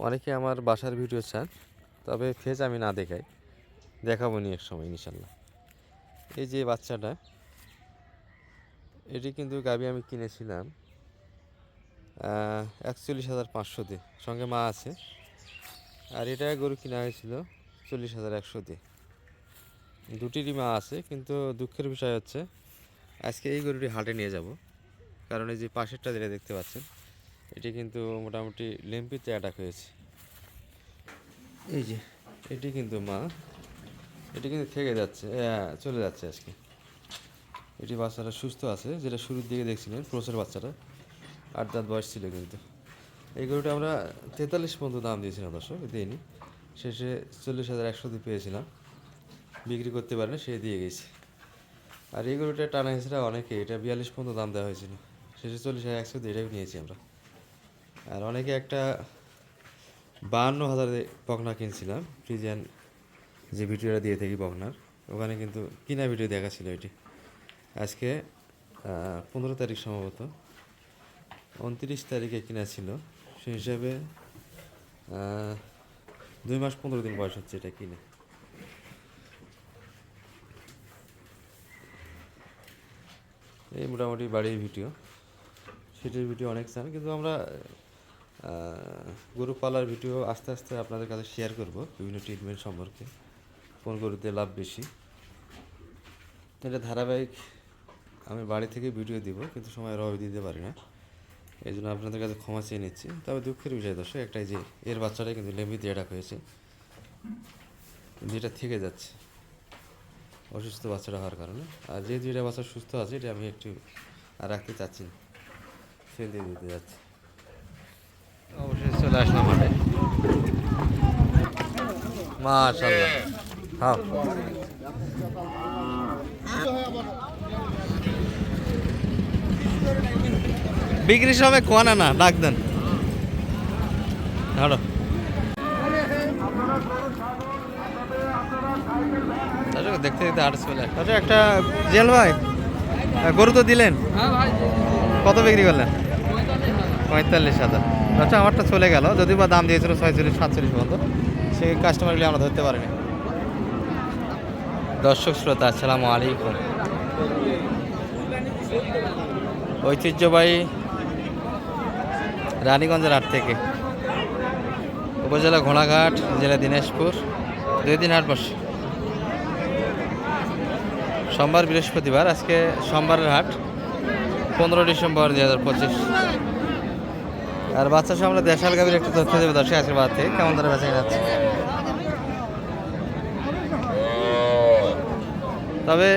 অনেকে আমার বাসার ভিডিও চান, তবে ফেজ আমি না দেখাই, দেখাবো নি এক সময় ইনশাল্লাহ। এই যে বাচ্চাটা, এটি কিন্তু গাভী আমি কিনেছিলাম 41,500 দিয়ে, সঙ্গে মা আছে। আর এটা গরু কিনা হয়েছিল 40,100 দিয়ে। দুটিরই মা আছে, কিন্তু দুঃখের বিষয় হচ্ছে আজকে এই গরুটি হাটে নিয়ে যাব, কারণ এই যে পাশেরটা যেটা দেখতে পাচ্ছেন এটি কিন্তু মোটামুটি লেম্পিতে অ্যাটাক হয়েছে। এই যে এটি কিন্তু মা, এটি কিন্তু থেকে যাচ্ছে, চলে যাচ্ছে আজকে। এটি বাচ্চাটা সুস্থ আছে, যেটা শুরুর দিকে দেখছিলেন ক্রসের বাচ্চাটা 8 দাঁত বয়স ছিল। কিন্তু এই গরুটা আমরা 43 পর্যন্ত দাম দিয়েছিলাম, দর্শক দিইনি, শেষে 40,100 দিয়ে পেয়েছিলাম। বিক্রি করতে পারেনি, সে দিয়ে গেছে। আর এই গরুটা টানা হেঁচড়া অনেকে, এটা 42 পর্যন্ত দাম দেওয়া হয়েছিল, শেষে 40,100 দিয়ে এটাই নিয়েছি আমরা। আর অনেকে একটা 52,000 বকনা কিনছিলাম, ফ্রিজিয়ান যে ভিডিওটা দিয়ে থাকি বকনার, ওখানে কিন্তু কিনা ভিডিও দেখা ছিল। এটি আজকে 15 তারিখ, সম্ভবত 29 তারিখে কিনা ছিল, সেই হিসাবে 2 মাস 15 দিন বয়স হচ্ছে এটা কিনে। এই মোটামুটি বাড়ির ভিডিও, সেটির ভিডিও অনেক চান, কিন্তু আমরা গরু পালার ভিডিও আস্তে আস্তে আপনাদের কাছে শেয়ার করব, বিভিন্ন ট্রিটমেন্ট সম্পর্কে, কোন গরুতে লাভ বেশি। এটা ধারাবাহিক আমি বাড়ি থেকে ভিডিও দিব, কিন্তু সময় অভাবে দিতে পারি না, এই জন্য আপনাদের কাছে ক্ষমা চেয়ে নিচ্ছি। তবে দুঃখের বিষয় দর্শক একটাই, যে এর বাচ্চাটাই কিন্তু লেম্বিতে অ্যাটাক হয়েছে, যেটা থেকে যাচ্ছে অসুস্থ বাচ্চাটা হওয়ার কারণে। আর যে দুইটা বাচ্চা সুস্থ আছে, এটা আমি একটু আর রাখতে চাচ্ছি না, সেল দিয়ে দিতে যাচ্ছি। অবশ্যই চলে আসলাম মাঠে, মাশাআল্লাহ। হ্যাঁ, বিক্রির সময় কোয়ানা না ডাক দেন। হালো, দেখতে দেখতে আর্টস চলে আসে। আচ্ছা, একটা জেল ভাই, গরু তো দিলেন, কত বিক্রি করলেন? 45,000। আচ্ছা, আমারটা চলে গেল, যদিও বা দাম দিয়েছিল 46-47 পর্যন্ত, সেই কাস্টমারগুলি আমরা ধরতে পারিনি। দর্শক শ্রোতা, আসসালামু আলাইকুম। ঐতিহ্যবাহী রানীগঞ্জের হাট থেকে, উপজেলা ঘোড়াঘাট, জেলা দিনাজপুর, 2 দিন হাট বসে, সোমবার বৃহস্পতিবার। আজকে সোমবারের হাট, 15 ডিসেম্বর 2025। আর বাচ্চা সহ আমরা দেশাল গাভীর একটু তথ্য দেবো দর্শক, আজকের বাদ থেকে কেমন ধরে বেঁচে যাচ্ছে। তবে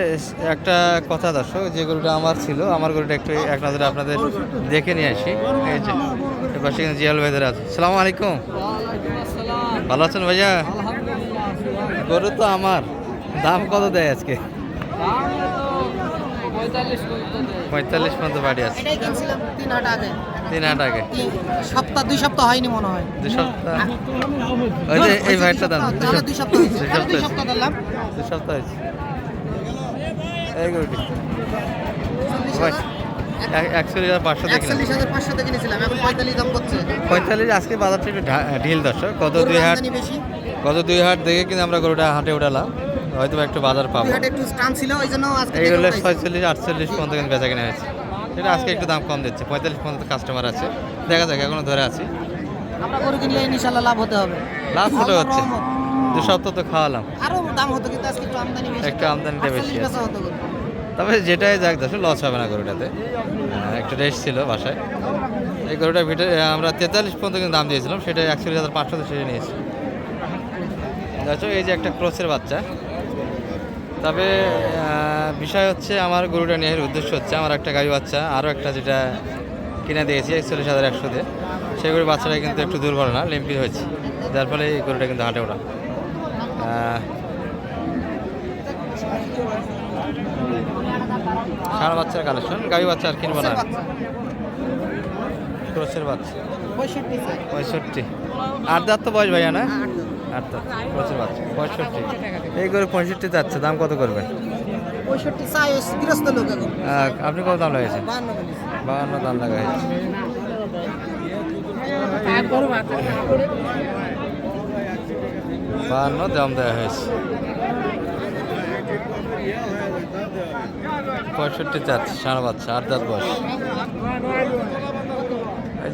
একটা কথা দর্শক, যে গরুটা আমার ছিল, আমার গরুটা একটু এক নজরে আপনাদের দেখে নিয়ে আসি। এই যে পাশে কিন্তু জিয়াল ভাইদের আছে। সালামু আলাইকুম, ভালো আছেন ভাইয়া? গরু তো আমার, দাম কত দেয় আজকে? 45 পর্যন্ত বাড়ি আছে। 3 হাট আগে, 2 সপ্তাহ হয়নি মনে হয়। 2 সপ্তাহ। ওই যে এই ভাইটার দাম 2 সপ্তাহ হয়েছে। 2 সপ্তাহ হয়েছে। এই গরুটি ভাই 41,500 দেখি, 41,500 কিনেছিলাম, এখন 45 দাম করছে। 45। আজকে বাজারটা একটু ঢিল দর্শক, গত 2 হাট দেখে কিন্তু আমরা গরুটা হাটে উঠালাম, হয়তো একটু বাজার পাবো। একটু স্টান ছিল, ওই জন্য আজকে এইগুলো 46-48 পর্যন্ত কিন্তু বেচা কিনা হয়েছে। এটা আজকে একটু দাম কম দিচ্ছে, 45 পর্যন্ত কাস্টমার আছে, দেখা যাক, এখনো ধরে আছি। আমরা গরু কিনলে ইনশাআল্লাহ লাভ হতে হবে। লাভ ছোট হচ্ছে, 2 সপ্তাহ তো খাওয়ালাম, আরো দাম হতো, কিন্তু আজকে একটু আমদানি বেশি, একটু আমদানিটা বেশি আছে। হতো। তবে যেটাই যাক দর্শক, লস হবে না গরুটাতে, একটু রেস্ট ছিল বাসায়। এই গরুটার ভিতরে আমরা 43 পর্যন্ত কিন্তু দাম দিয়েছিলাম, সেটা 41,500 সেরে নিয়েছি দর্শক। এই যে একটা ক্রসের বাচ্চা। তবে বিষয় হচ্ছে, আমার গরুটা নেওয়ার উদ্দেশ্য হচ্ছে, আমার একটা গাভী বাচ্চা আরও একটা যেটা কিনে দিয়েছি 41,100 দিয়ে, সেই গরুর বাচ্চাটা কিন্তু একটু দুর্বল না, লেম্পি হয়েছে, যার ফলে এই গরুটা কিন্তু হাটে ওঠা। ষাঁড় বাচ্চার কালেকশন, গাভী বাচ্চা আর কিনবো না। ক্রসের বাচ্চা 65, 8 দাঁত তো বয়স ভাইয়া না? 8 দাঁত ক্রসের বাচ্চা 65। এই গরু 65 যাচ্ছে, দাম কত করবেন? 65 চাই, গৃহস্থ লোক এখন। আপনি কত দাম লাগাইছেন? 52 দাম লাগাইছেন। 52 দাম দেওয়া হয়েছে। 65 চাচ্ছে ষাঁড় বাচ্চা, 8 দাঁত বয়স।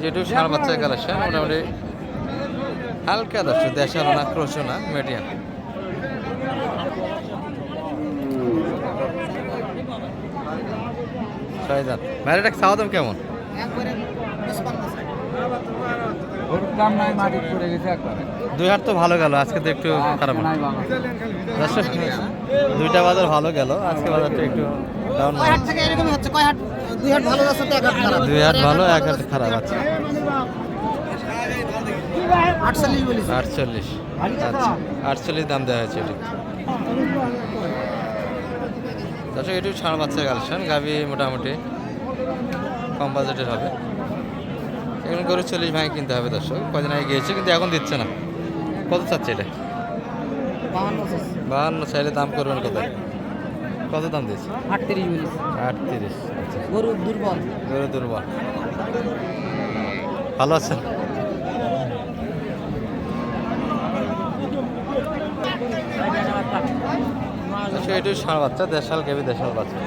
যেটু ষাঁড় বাচ্চার কালেকশন মোটামুটি হালকা দর্শক, দেশাল না ক্রোশ না, মিডিয়াম। ছয় দাঁত। ভাই এটা খাওয়া দাম কেমন? একবারে 55 চাই। দুই হাট তো ভালো গেল, আজকে তো একটু খারাপ। দর্শক দুইটা বাজার ভালো গেল, আজকে বাজারটা একটু ডাউন। কয় হাট থেকে এরকমই হচ্ছে, কয় হাট দুই হাট ভালো যাচ্ছে তো এক হাট খারাপ। দুই হাট ভালো, এক হাট খারাপ আছে। 48 বলিস। 48, আচ্ছা 48 দাম দেওয়া হয়েছে এটি। দর্শক এটু ষাঁড় বাচ্চার কালেকশন, গাভি মোটামুটি কম বাজেটের হবে। এগুলো গরু 40 ভাঙে কিনতে হবে দর্শক, কদিন আগে গিয়েছে কিন্তু এখন দিচ্ছে না। কত চাচ্ছে এটা? 52 চাইলে দাম করবেন কত? কত দাম দিয়েছে? 38 বলিস। 38, আচ্ছা। গরু দুর্বল। গরু দুর্বল। ভালো আছেন? আচ্ছা এটু ষাঁড় বাচ্চা, দেশাল গাভি, দেশাল বাচ্চা।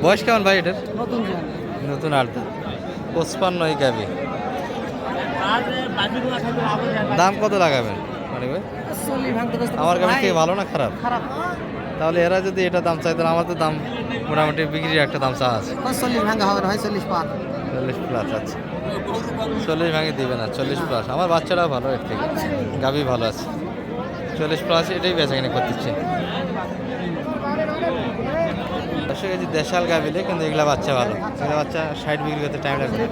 বয়স কেমন ভাই এটার? নতুন জাত। নতুন 8 দাঁত। 55 গাভি। দাম কত লাগাবেন মানে ভাই? 40 ভাঙতে বসতে। আমার গাভি থেকে ভালো না খারাপ? খারাপ। তাহলে এরা যদি এটা দাম চাই তাহলে আমার তো দাম মোটামুটি বিক্রির একটা দাম চা আছে। 40 ভাঙা হবে না ভাই, 40 পার। 40 প্লাস আছে। 40 ভাঙে দিবে না, 40 প্লাস। আমার বাচ্চাটাও ভালো, এর থেকে গাভি ভালো আছে। 40 প্লাস এটাই বেচা কিনে করতেছি। দর্শক এই যে দেশাল গাভিলে কিন্তু এগুলা বাচ্চা ভালো, এগুলা বাচ্চা 60 বিক্রি করতে টাইম লাগবে।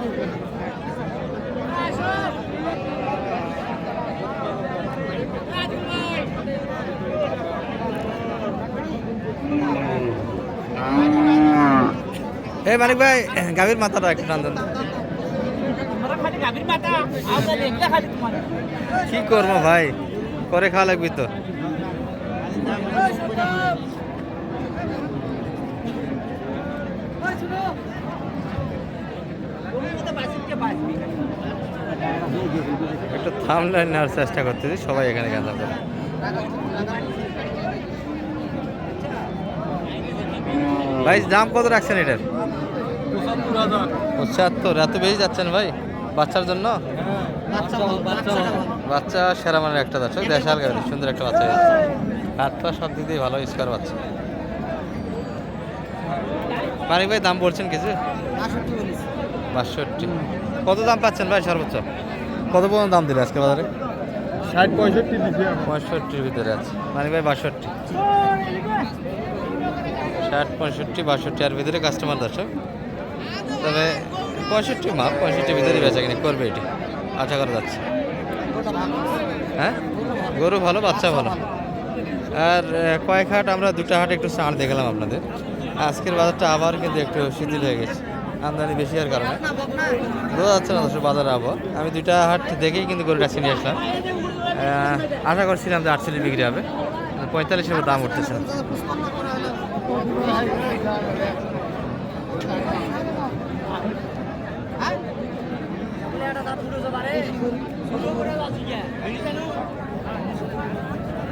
এই মালিক ভাই, গাভীর মাথাটা একটু টান দেন। কি করবো ভাই, করে খাওয়া লাগবে তো। একটু থামলাইন নেওয়ার চেষ্টা করতেছি, সবাই এখানে গাঁজা করে। ভাই দাম কত রাখছেন এটার? 75। এত বেশি যাচ্ছেন ভাই বাচ্চার জন্য? বাচ্চা সেরা মানের একটা দর্শক, দেশাল গাভি, সুন্দর একটা বাচ্চা। হাত পা সব দিক দিয়ে ভালো, স্কোয়ার বাচ্চা। মানিক ভাই দাম বলছেন কিছু? 62। কত দাম পাচ্ছেন ভাই সর্বোচ্চ? কত পর্যন্ত দাম দিলে আজকে বাজারে? 65-65 ভিতরে আছে। মানিক ভাই 62। 60, 65, 62 এর ভিতরে কাস্টমার দর্শক। তবে 65 মাপ, 65 ভিতরে বেচা কিনে করবে এটি, আশা করা যাচ্ছে। হ্যাঁ গরু ভালো, বাচ্চা ভালো। আর কয়েক হাট আমরা দুটা হাট একটু ছাড় দেখলাম আপনাদের। আজকের বাজারটা আবার কিন্তু একটু শিথিল হয়ে গেছে, আমদানি বেশি হওয়ার কারণে বোঝা যাচ্ছে না দর্শক বাজারে আবহাওয়া। আমি দুইটা হাট দেখেই কিন্তু গরুটা চিনে আসলাম। আশা করছিলাম যে 48 বিক্রি হবে, 45-এর দাম উঠতেছে না।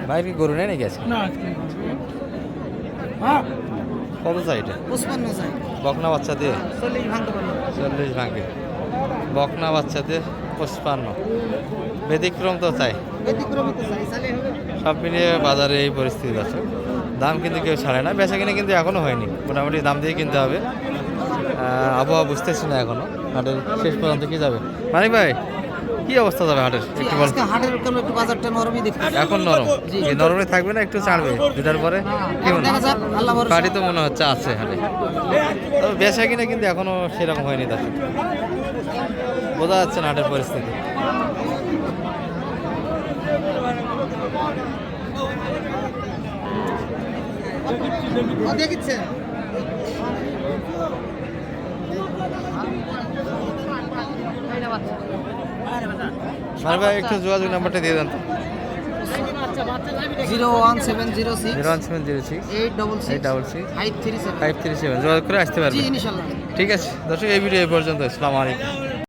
ভাই কি গরু নেই নাকি আজকে? কত চাই এটা? 55 চাই। বকনা বাচ্চা দিয়ে 40 ভাঙতে পারলো। 40 ভাঙে। বকনা বাচ্চা দিয়ে 55। ব্যতিক্রম তো চাই, ব্যতিক্রমিত চাই, চাইলে হবে। সব মিলিয়ে বাজারে এই পরিস্থিতি আছে। দাম কিন্তু কেউ ছাড়ে না, বেচা কিনে কিন্তু এখনো হয়নি, মোটামুটি দাম দিয়ে কিনতে হবে। আবহাওয়া বুঝতেছি না এখনো, হাটের শেষ পর্যন্ত কি যাবে। মানিক ভাই কি অবস্থা যাবে হাটের একটু বল। আজকে হাটের কোনো একটু বাজারটা নরমই দেখতে। এখন নরম, এই নরমে থাকবে না, একটু ছাড়বে দুটার পরে? কি মনে দেখা যাক, আল্লাহ ভরসা। পাটি তো মনে হচ্ছে আছে হাটে, তবে বেচা কিনে কিন্তু এখনো সেরকম হয়নি। দর্শক বোঝা যাচ্ছে না হাটের পরিস্থিতি। দেখিচ্ছে মানিক ভাই একটু যোগাযোগ নাম্বারটা দিয়ে দেন তো। 01706 01706 866 866 537 537 যোগাযোগ করে আসতে জি পারবেন। ইনশাআল্লাহ। ঠিক আছে দর্শক, এই ভিডিও এই পর্যন্ত। আসসালামু আলাইকুম।